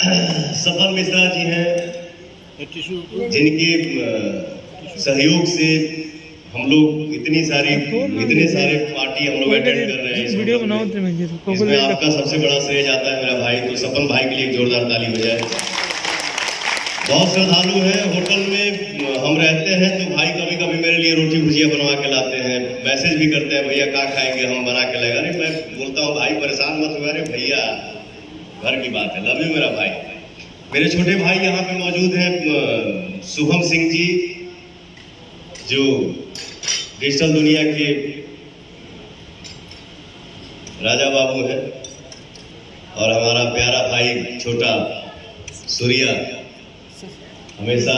सपन मिश्रा जी हैं, जिनके सहयोग से हम लोग इतने सारे पार्टी हम लोग अटेंड कर रहे हैं। इसमें आपका सबसे बड़ा श्रेय जाता है मेरा भाई, तो सपन भाई के लिए एक जोरदार ताली हो जाए। बहुत श्रद्धालु हैं, होटल में हम रहते हैं तो भाई कभी कभी मेरे लिए रोटी भुजिया बनवा के लाते हैं, मैसेज भी करते हैं भैया क्या खाएंगे, हम बना के लाएगा। अरे मैं बोलता हूँ भाई परेशान मत हो, अरे भैया घर की बात है, लव यू मेरा भाई। मेरे छोटे भाई यहाँ पे मौजूद हैं, शुभम सिंह जी, जो डिजिटल दुनिया के राजा बाबू हैं, और हमारा प्यारा भाई छोटा सूर्या, हमेशा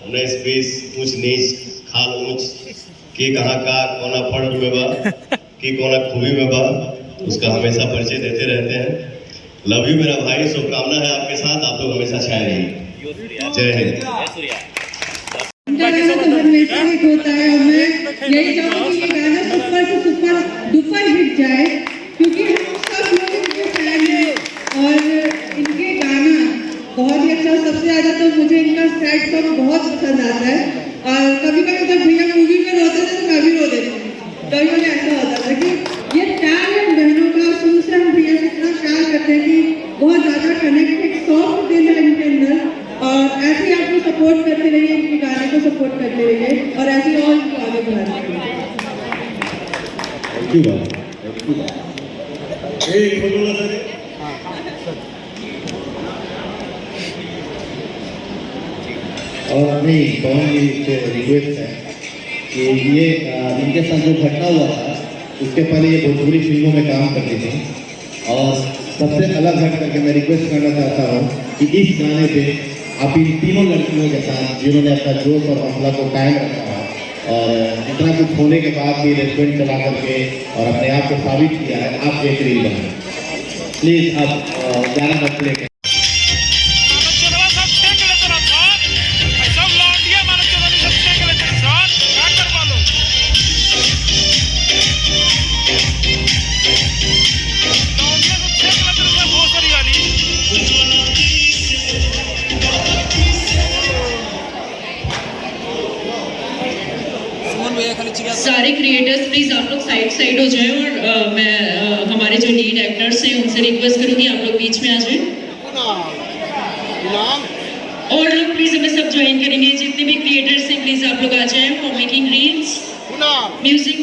19-20 ऊंच नीच खाल ऊंच के कहाँ का कोना फर्ज में बा की कोना खूबी में बा, उसका हमेशा परिचय देते रहते हैं। लव यू मेरा भाई, शुभकामना है आपके साथ, आप लोग हमेशा छाए रहिए। जय हिंद। हमेशा हिट होता है, हमें यही चाहूंगी कि ये गाना सुपर से सुपर डुपर हिट जाए, क्योंकि हम सब लोग इनके फैन हैं और इनके गाना बहुत ही अच्छा। सबसे ज्यादा तो मुझे इनका सैड सॉन्ग बहुत पसंद आता है, और कभी कभी जब भैया मूवी में रोते थे तो मैं भी रो देती हूँ। कभी कभी ऐसा होता था कि ये टैलेंट बहनों का शुरू से हम भैया से इतना प्यार करते हैं कि बहुत ज्यादा कनेक्टेड सॉफ्ट दिल है इनके अंदर, और ऐसे ही आपको सपोर्ट करते रहिए, इनके गाने को सपोर्ट करते रहिए और ऐसे ही और इनको आगे बढ़ाते रहिए। और नहीं पवन जी से रिक्वेस्ट है कि ये इनके साथ जो घटना हुआ था उसके पहले ये भोजपुरी फिल्मों में काम करते थे, और सबसे अलग हट करके मैं रिक्वेस्ट करना चाहता हूँ कि इस गाने पे आप इन तीनों लड़कियों के साथ जिन्होंने अपना जोश और हौसला को कायम रखा है और इतना कुछ होने के बाद भी रेस्टोरेंट चला करके और अपने आप को साबित किया है, आप एक रील बनाए। प्लीज आप गाना मत प्ले करें। सारे क्रिएटर्स प्लीज आप लोग साइड हो जाएं, और मैं हमारे जो लीड एक्टर्स हैं उनसे रिक्वेस्ट करूंगी आप लोग बीच में आ जाएं, और लोग प्लीज हमें सब ज्वाइन करेंगे। जितने भी क्रिएटर्स हैं प्लीज आप लोग आ जाएं for making reels, music.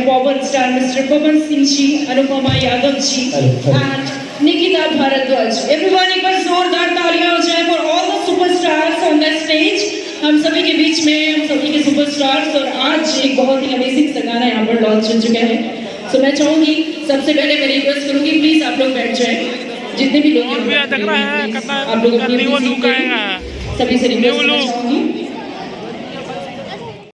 Power star mister Pawan Singh ji, Anupama Yadav ji and Nikita Bharadwaj. Everyone एक बार जोरदार तालियां हो जाए for all the superstars on the stage. हम सभी के बीच में हम सभी के सुपरस्टार्स, और आज एक बहुत ही अमेजिंग सा गाना यहाँ पर लॉन्च हो चुका है। सो मैं चाहूंगी सबसे पहले मैं रिक्वेस्ट करूंगी प्लीज आप लोग बैठ जाए, जितने भी लोग आप लोग सभी से रिक्वेस्ट करना चाहूंगी।